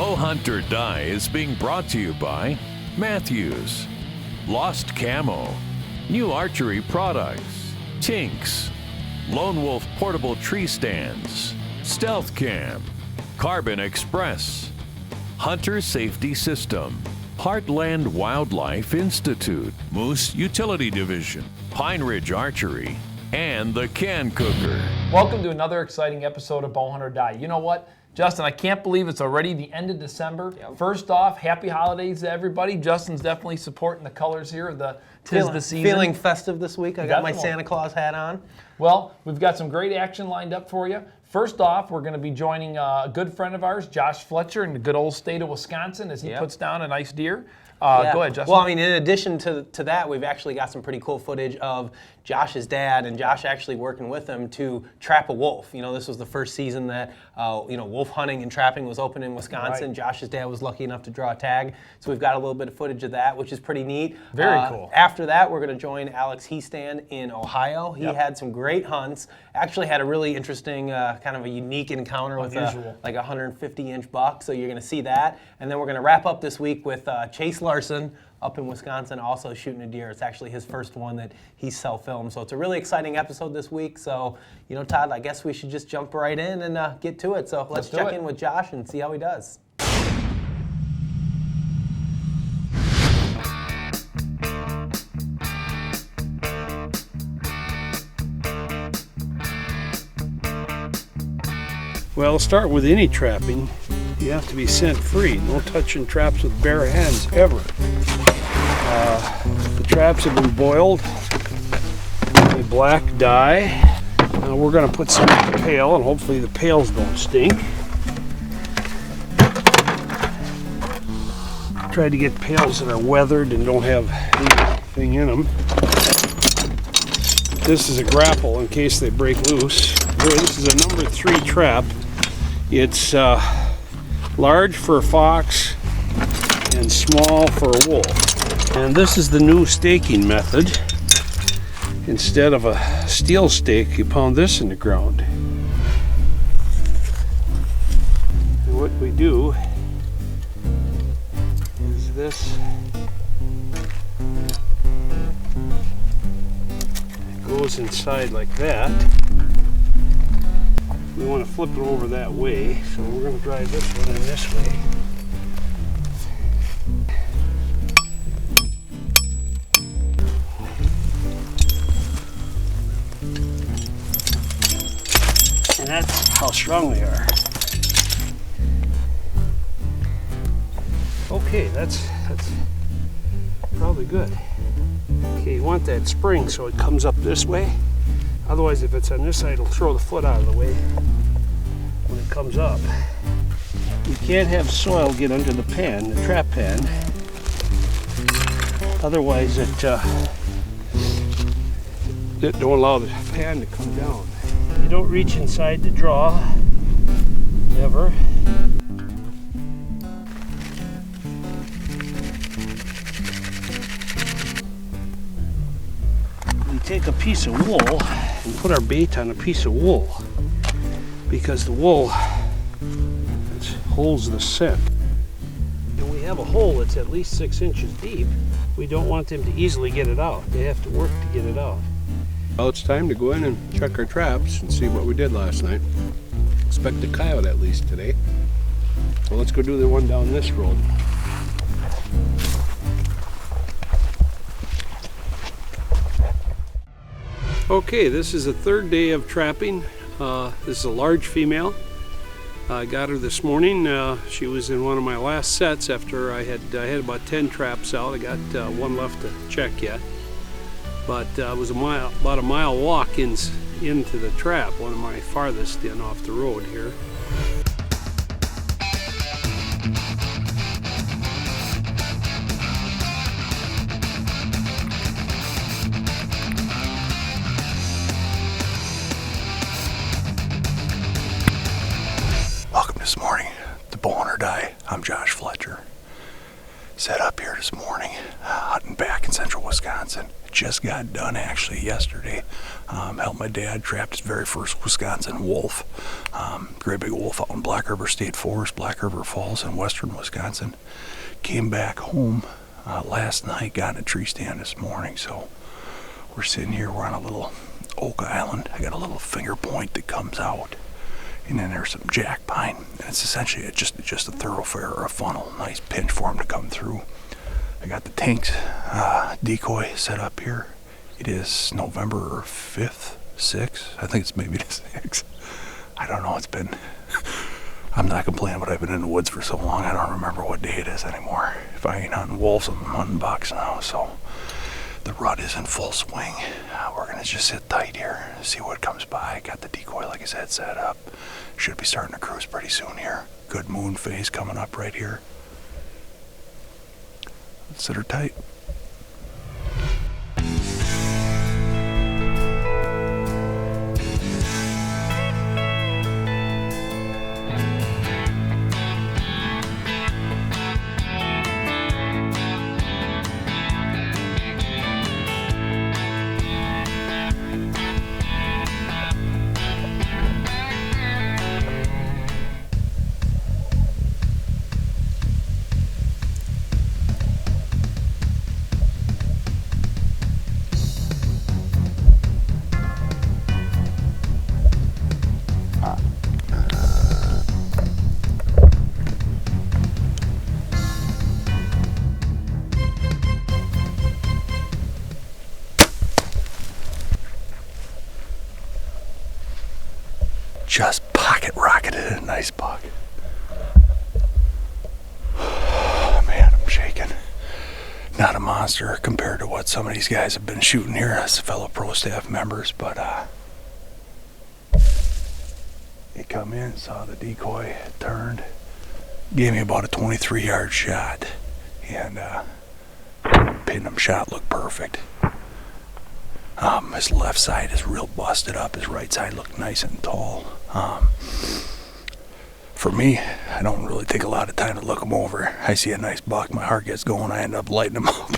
Bowhunt or Die is being brought to you by Matthews, Lost Camo, New Archery Products, Tinks, Lone Wolf Portable Tree Stands, Stealth Cam, Carbon Express, Hunter Safety System, Heartland Wildlife Institute, Moose Utility Division, Pine Ridge Archery, and the Can Cooker. Welcome to another exciting episode of Bowhunt or Die. You know what, Justin, I can't believe it's already the end of December. Yep. First off, happy holidays to everybody. Justin's definitely supporting the colors here of the Tis the Season. Feeling festive this week. I got my Santa Claus hat on. Well, we've got some great action lined up for you. First off, we're going to be joining a good friend of ours, Josh Fletcher, in the good old state of Wisconsin as he puts down a nice deer. Go ahead, Justin. Well, I mean, in addition to that, we've actually got some pretty cool footage of Josh's dad and Josh actually working with him to trap a wolf. You know, this was the first season that, wolf hunting and trapping was open in Wisconsin. Right. Josh's dad was lucky enough to draw a tag. So we've got a little bit of footage of that, which is pretty neat. Very cool. After that, we're going to join Alex Hiestand in Ohio. He had some great hunts. Actually had a really interesting, kind of a unique encounter with like a 150-inch buck. So you're going to see that. And then we're going to wrap up this week with Chase Larson up in Wisconsin, also shooting a deer. It's actually his first one that he self-filmed. So it's a really exciting episode this week. So, you know, Todd, I guess we should just jump right in and get to it. So let's check in with Josh and see how he does. Well, I'll start with any trapping. You have to be scent free. No touching traps with bare hands ever. The traps have been boiled in a black dye. Now we're going to put some in the pail, and hopefully the pails don't stink. Try to get pails that are weathered and don't have anything in them. This is a grapple in case they break loose. This is a number 3 trap. It's large for a fox and small for a wolf. And this is the new staking method. Instead of a steel stake, you pound this in the ground. And what we do is this. It goes inside like that. We want to flip it over that way, so we're going to drive this one in this way. And that's how strong they are. Okay, that's probably good. Okay, you want that spring so it comes up this way. Otherwise, if it's on this side, it'll throw the foot out of the way when it comes up. You can't have soil get under the pan, the trap pan. Otherwise, it don't allow the pan to come down. You don't reach inside to draw, ever. We take a piece of wool and put our bait on a piece of wool because the wool holds the scent. And we have a hole that's at least 6 inches deep. We don't want them to easily get it out. They have to work to get it out. Well, it's time to go in and check our traps and see what we did last night. Expect a coyote at least today. So let's go do the one down this road. Okay, this is the 3rd day of trapping. This is a large female. I got her this morning. She was in one of my last sets after I had about 10 traps out. I got one left to check yet. But it was about a mile walk into the trap, one of my farthest in off the road here. Welcome this morning to Bowhunt or Die. I'm Josh Fletcher. Set up here this morning, hunting back in central Wisconsin. just got done actually yesterday. Helped my dad trap his very first Wisconsin wolf. Great big wolf out in Black River State Forest, Black River Falls in western Wisconsin. Came back home last night, got in a tree stand this morning. So we're sitting here, we're on a little oak island. I got a little finger point that comes out. And then there's some jack pine. And it's essentially just a thoroughfare or a funnel. Nice pinch for him to come through. I got the Tink's decoy set up here. It is November 5th, 6th. I think it's maybe the 6th. I don't know, it's been, I'm not complaining, but I've been in the woods for so long, I don't remember what day it is anymore. If I ain't hunting wolves, I'm hunting bucks now, so the rut is in full swing. We're gonna just sit tight here, see what comes by. Got the decoy, like I said, set up. Should be starting to cruise pretty soon here. Good moon phase coming up right here. Let's sit her tight. Just pocket rocketed a nice buck. Man, I'm shaking. Not a monster compared to what some of these guys have been shooting here as fellow pro staff members, but it come in, saw the decoy, turned, gave me about a 23-yard shot, and pinned him shot looked perfect. His left side is real busted up. His right side looked nice and tall. For me, I don't really take a lot of time to look him over. I see a nice buck, my heart gets going, I end up lighting him up.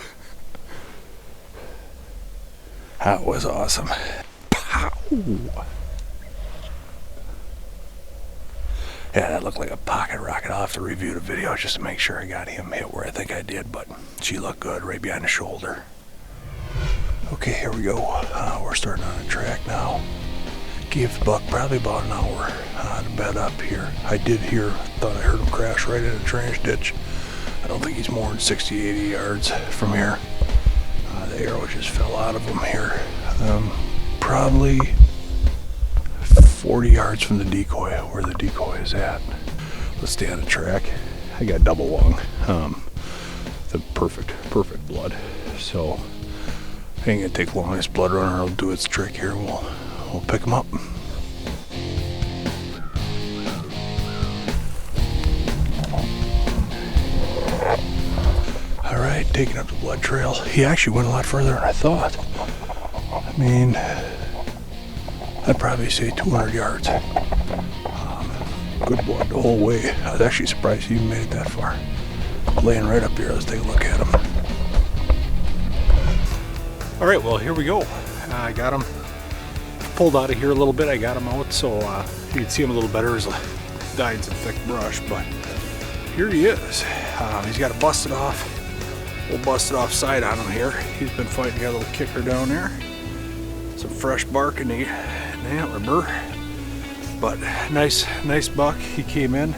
That was awesome. Pow! Yeah, that looked like a pocket rocket. I'll have to review the video just to make sure I got him hit where I think I did, but she looked good right behind the shoulder. Okay, here we go. We're starting on a track now. Gave the buck probably about an hour to bed up here. I did thought I heard him crash right in a trench ditch. I don't think he's more than 60, 80 yards from here. The arrow just fell out of him here. Probably 40 yards from the decoy, where the decoy is at. Let's stay on the track. I got double lung. The perfect blood. So it ain't gonna take long. This blood runner will do its trick here. We'll pick him up. All right, taking up the blood trail. He actually went a lot further than I thought. I mean, I'd probably say 200 yards. Good blood the whole way. I was actually surprised he even made it that far. Laying right up here. Let's take a look at him. All right, well, here we go. I got him pulled out of here a little bit. I got him out so you can see him a little better. He's dyed in some thick brush, but here he is. He's got a busted off side on him here. He's been fighting, got a little kicker down there. Some fresh bark in the antler burr. But nice buck. He came in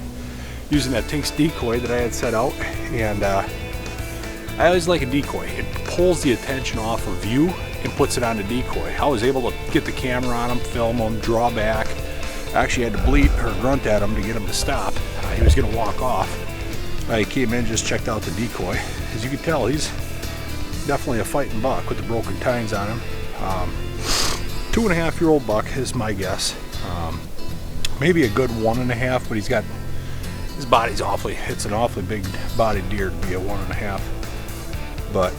using that Tink's decoy that I had set out, and I always like a decoy. It pulls the attention off of you and puts it on the decoy. I was able to get the camera on him, film him, draw back. I actually had to bleat or grunt at him to get him to stop. He was gonna walk off. He came in, just checked out the decoy. As you can tell, he's definitely a fighting buck with the broken tines on him. 2.5-year-old buck is my guess. Maybe a good 1.5, but his body's it's an awfully big bodied deer to be a 1.5. But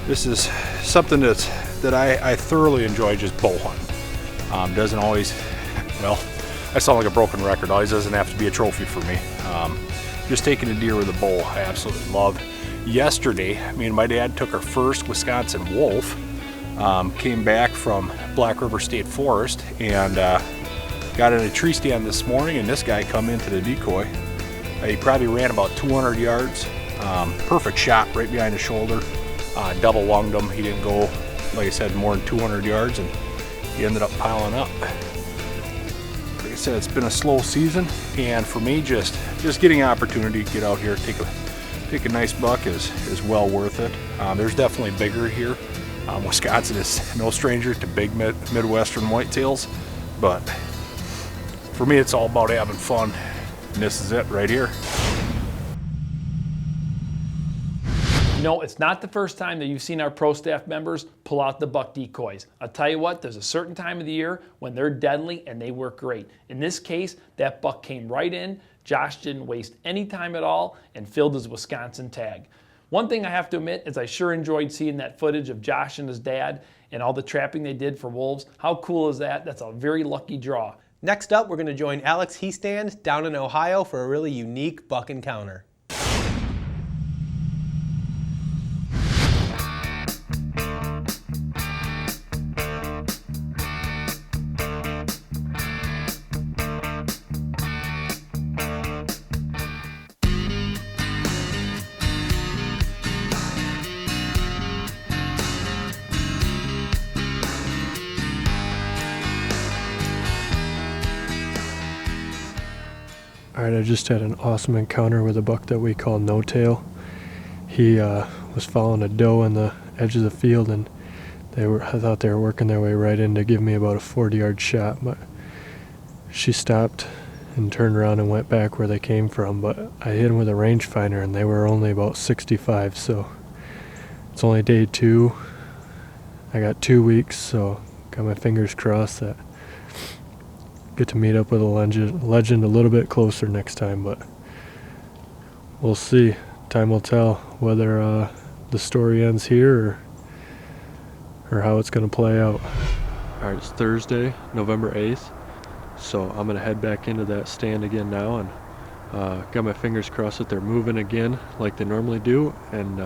this is something that I thoroughly enjoy, just bow hunting. Doesn't always, well, I sound like a broken record. Always doesn't have to be a trophy for me. Just taking a deer with a bow, I absolutely love. yesterday, me and my dad took our first Wisconsin wolf. Came back from Black River State Forest and got in a tree stand this morning, and this guy come into the decoy. He probably ran about 200 yards. Perfect shot right behind the shoulder. Double lunged him. He didn't go, like I said, more than 200 yards, and he ended up piling up. Like I said, it's been a slow season, and for me, just getting an opportunity to get out here, take a nice buck is well worth it. There's definitely bigger here. Wisconsin is no stranger to big Midwestern whitetails, but for me, it's all about having fun, and this is it right here. You know, it's not the first time that you've seen our pro staff members pull out the buck decoys. I'll tell you what, there's a certain time of the year when they're deadly and they work great. In this case, that buck came right in. Josh didn't waste any time at all and filled his Wisconsin tag. One thing I have to admit is I sure enjoyed seeing that footage of Josh and his dad and all the trapping they did for wolves. How cool is that? That's a very lucky draw. Next up, we're going to join Alex Hiestand down in Ohio for a really unique buck encounter. Alright, I just had an awesome encounter with a buck that we call No Tail. He was following a doe on the edge of the field, and I thought they were working their way right in to give me about a 40-yard shot, but she stopped and turned around and went back where they came from. But I hit him with a rangefinder, and they were only about 65, so it's only day 2. I got 2 weeks, so got my fingers crossed that get to meet up with a legend a little bit closer next time, but we'll see. Time will tell whether the story ends here or how it's going to play out. All right, it's Thursday, November 8th, so I'm going to head back into that stand again now, and got my fingers crossed that they're moving again like they normally do, and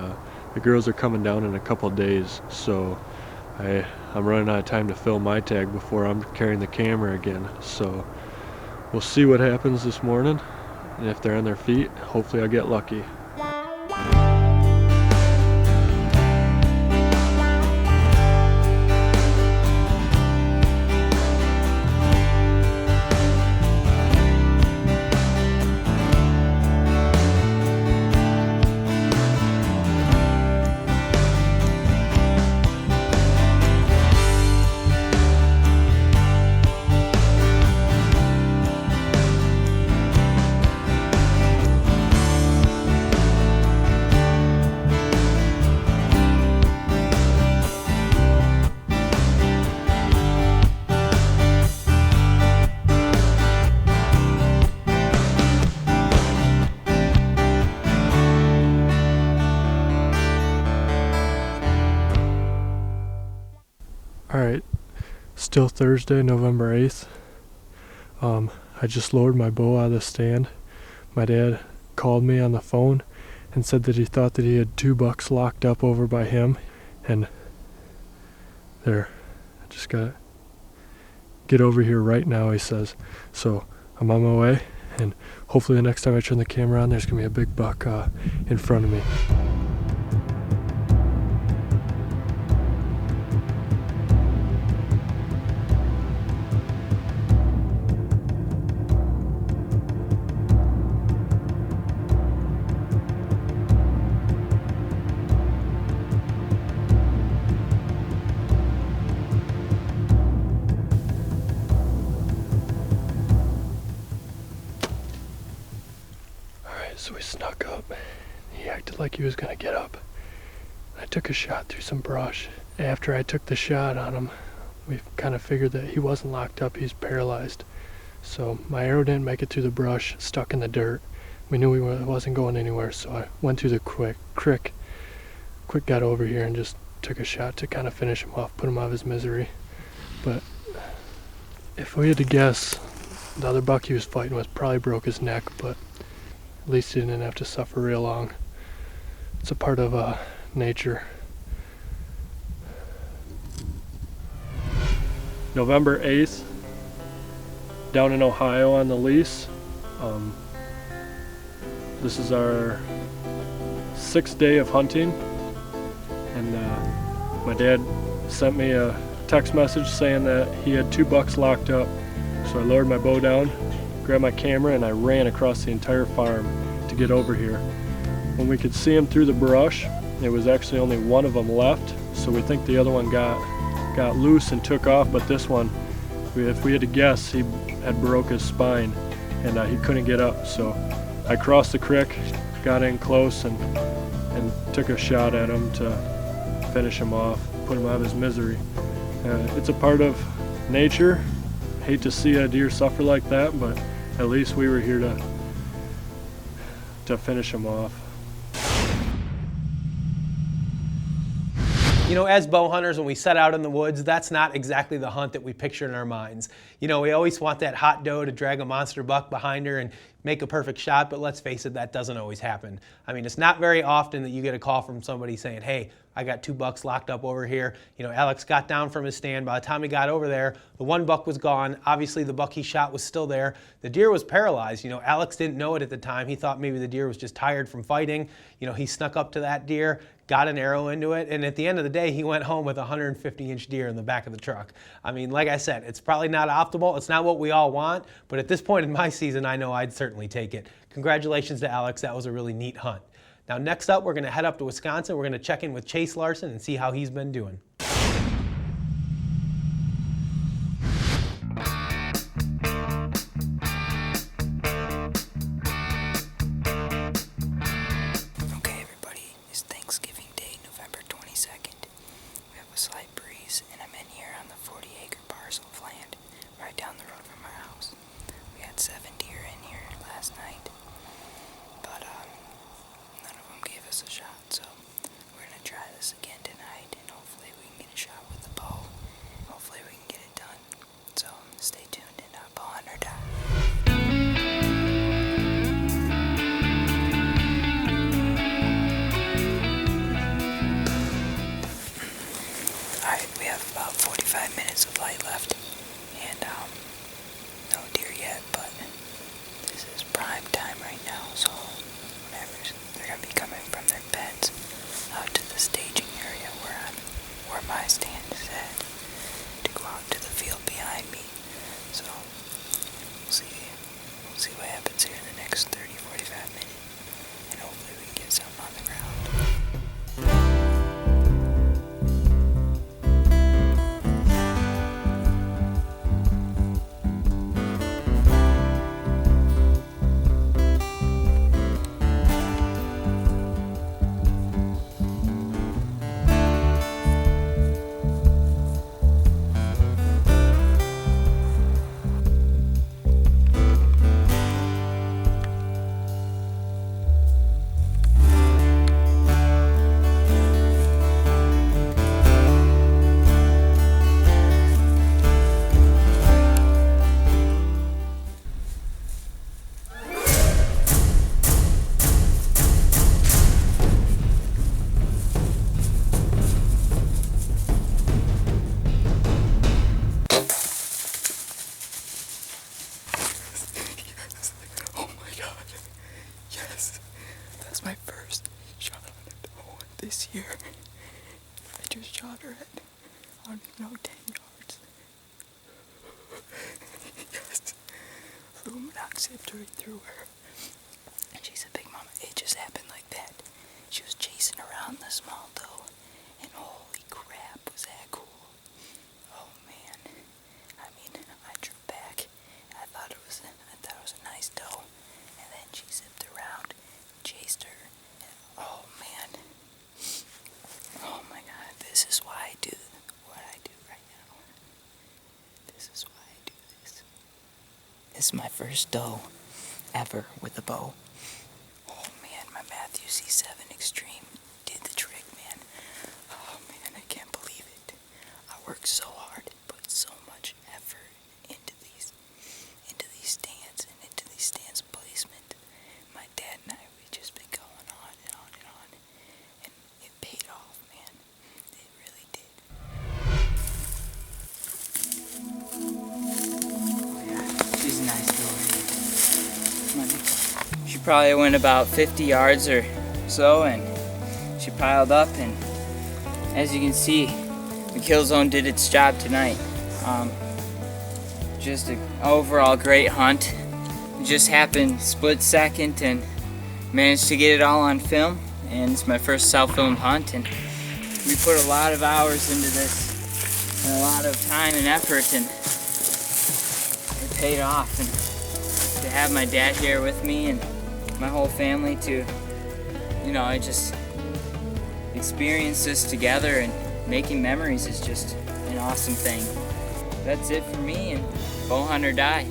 the girls are coming down in a couple of days, so I'm running out of time to fill my tag before I'm carrying the camera again. So we'll see what happens this morning, and if they're on their feet, hopefully I'll get lucky. Alright, still Thursday, November 8th. I just lowered my bow out of the stand. My dad called me on the phone and said that he thought that he had 2 bucks locked up over by him. And there, I just gotta get over here right now, he says. So I'm on my way, and hopefully the next time I turn the camera on, there's gonna be a big buck in front of me. So he snuck up. He acted like he was gonna get up. I took a shot through some brush. After I took the shot on him, we kind of figured that he wasn't locked up, he's paralyzed. So my arrow didn't make it through the brush, stuck in the dirt. We knew he wasn't going anywhere, so I went through the creek, got over here and just took a shot to kind of finish him off, put him out of his misery. But if we had to guess, the other buck he was fighting with probably broke his neck, but at least he didn't have to suffer real long. it's a part of nature. November 8th, down in Ohio on the lease. This is our 6th day of hunting, and my dad sent me a text message saying that he had 2 bucks locked up. So I lowered my bow down, grabbed my camera, and I ran across the entire farm to get over here. When we could see him through the brush, there was actually only one of them left, so we think the other one got loose and took off, but this one, if we had to guess, he had broke his spine and he couldn't get up. So I crossed the creek, got in close, and took a shot at him to finish him off, put him out of his misery. It's a part of nature. Hate to see a deer suffer like that, but at least we were here to finish him off. You know, as bow hunters, when we set out in the woods, that's not exactly the hunt that we picture in our minds. You know, we always want that hot doe to drag a monster buck behind her and make a perfect shot, but let's face it, that doesn't always happen. I mean, it's not very often that you get a call from somebody saying, hey, I got 2 bucks locked up over here. You know, Alex got down from his stand. By the time he got over there, the 1 buck was gone. Obviously, the buck he shot was still there. The deer was paralyzed. You know, Alex didn't know it at the time. He thought maybe the deer was just tired from fighting. You know, he snuck up to that deer, got an arrow into it, and at the end of the day, he went home with a 150-inch deer in the back of the truck. I mean, like I said, it's probably not optimal. It's not what we all want, but at this point in my season, I know I'd certainly take it. Congratulations to Alex. That was a really neat hunt. Now, next up, we're going to head up to Wisconsin. We're going to check in with Chase Larson and see how he's been doing. Okay, everybody, it's Thanksgiving Day, November 22nd. We have a slight breeze, and I'm in here on the 40-acre parcel of land right down the road from our house. We had 7 deer in here last night, but none of them gave us a shot, so we're going to try this again tonight, and hopefully we can get a shot with the bow. Hopefully we can get it done. So stay tuned and bow hunt or die. Alright, we have about 45 minutes of light left, and no deer yet, but this is prime time right now, so whenever they're going to be coming from their beds out to the staging area where my stand is at, to go out to the field behind me. So we'll see what happens here in the next 30-45 minutes, and hopefully we can get something on the ground. That's my first shot on a doe this year. I just shot her at, I don't even know, 10 yards. Yes. Luminok zipped right through her. And she's a big mama. It just happened like that. She was chasing around the small doe, and holy crap, was that cool. Oh man. I mean, I drew back. I thought it was a nice doe. And then she zipped around, chased her, and oh man. Oh my god, this is why I do what I do right now. This is why I do this. This is my first doe ever with a bow. Oh man, my Matthew C7 Extreme did the trick, man. Oh man, I can't believe it. I worked so hard and put so much effort into these stands and into these stands placement. My dad and I, we've just been going on and on and on. probably went about 50 yards or so, and she piled up, and as you can see, the kill zone did its job tonight. Just an overall great hunt. It just happened split second and managed to get it all on film, and it's my first self-filmed hunt, and we put a lot of hours into this and a lot of time and effort, and it paid off. And to have my dad here with me and my whole family to, you know, I just experience this together, and making memories is just an awesome thing. That's it for me, and bow hunt or die.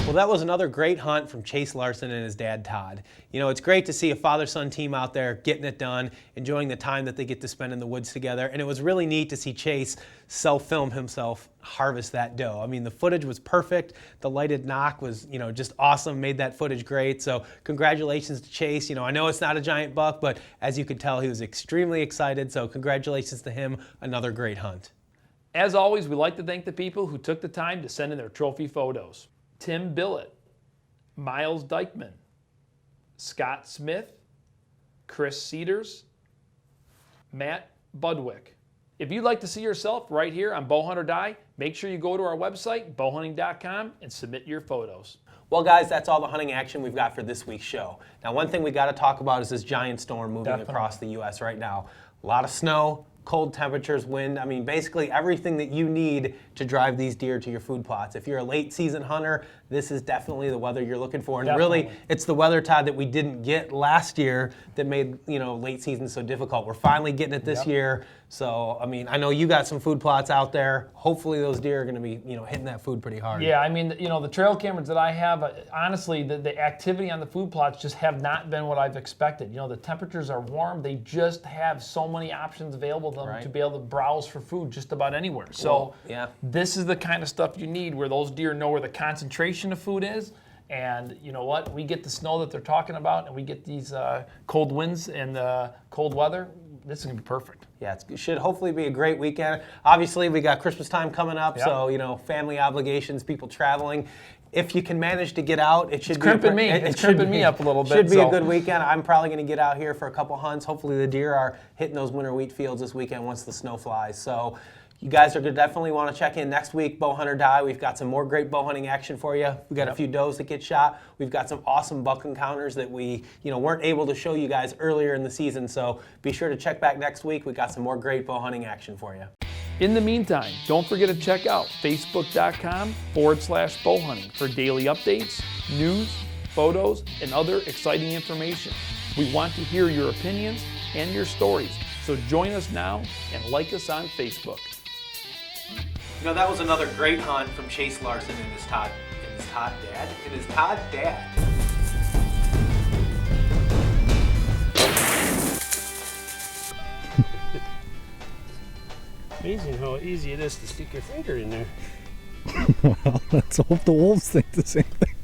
Well, that was another great hunt from Chase Larson and his dad, Todd. You know, it's great to see a father-son team out there getting it done, enjoying the time that they get to spend in the woods together. And it was really neat to see Chase self-film himself harvest that doe. I mean, the footage was perfect. The lighted knock was, you know, just awesome, made that footage great. So congratulations to Chase. You know, I know it's not a giant buck, but as you could tell, he was extremely excited. So congratulations to him. Another great hunt. As always, we'd like to thank the people who took the time to send in their trophy photos. Tim Billett, Miles Dykeman, Scott Smith, Chris Cedars, Matt Budwick. If you'd like to see yourself right here on Bow Hunt or Die, make sure you go to our website, bowhunting.com, and submit your photos. Well, guys, that's all the hunting action we've got for this week's show. Now, one thing we got to talk about is this giant storm moving across the U.S. right now. A lot of snow, cold temperatures, wind. I mean, basically everything that you need to drive these deer to your food plots. If you're a late season hunter, this is definitely the weather you're looking for. And really, it's the weather, Todd, that we didn't get last year that made, you know, late season so difficult. We're finally getting it this year. So, I mean, I know you got some food plots out there. Hopefully those deer are going to be, you know, hitting that food pretty hard. Yeah, I mean, you know, the trail cameras that I have, honestly, the activity on the food plots just have not been what I've expected. You know, the temperatures are warm. They just have so many options available to them to be able to browse for food just about anywhere. So this is the kind of stuff you need where those deer know where the concentration of food is. And you know what? We get the snow that they're talking about, and we get these cold winds and cold weather. This is going to be perfect. Yeah, it should hopefully be a great weekend. Obviously, we got Christmas time coming up, so, you know, family obligations, people traveling. If you can manage to get out, it should be crimping me. It's crimping me up a little bit. Should be a good weekend. I'm probably going to get out here for a couple hunts. Hopefully the deer are hitting those winter wheat fields this weekend once the snow flies. So you guys are going to definitely want to check in next week, Bow Hunt or Die. We've got some more great bow hunting action for you. We've got a few does that get shot. We've got some awesome buck encounters that we, you know, weren't able to show you guys earlier in the season. So be sure to check back next week. We've got some more great bow hunting action for you. In the meantime, don't forget to check out facebook.com/bowhunting for daily updates, news, photos, and other exciting information. We want to hear your opinions and your stories, so join us now and like us on Facebook. You know, that was another great hunt from Chase Larson and his Todd dad. Amazing how easy it is to stick your finger in there. Well, let's hope the wolves think the same thing.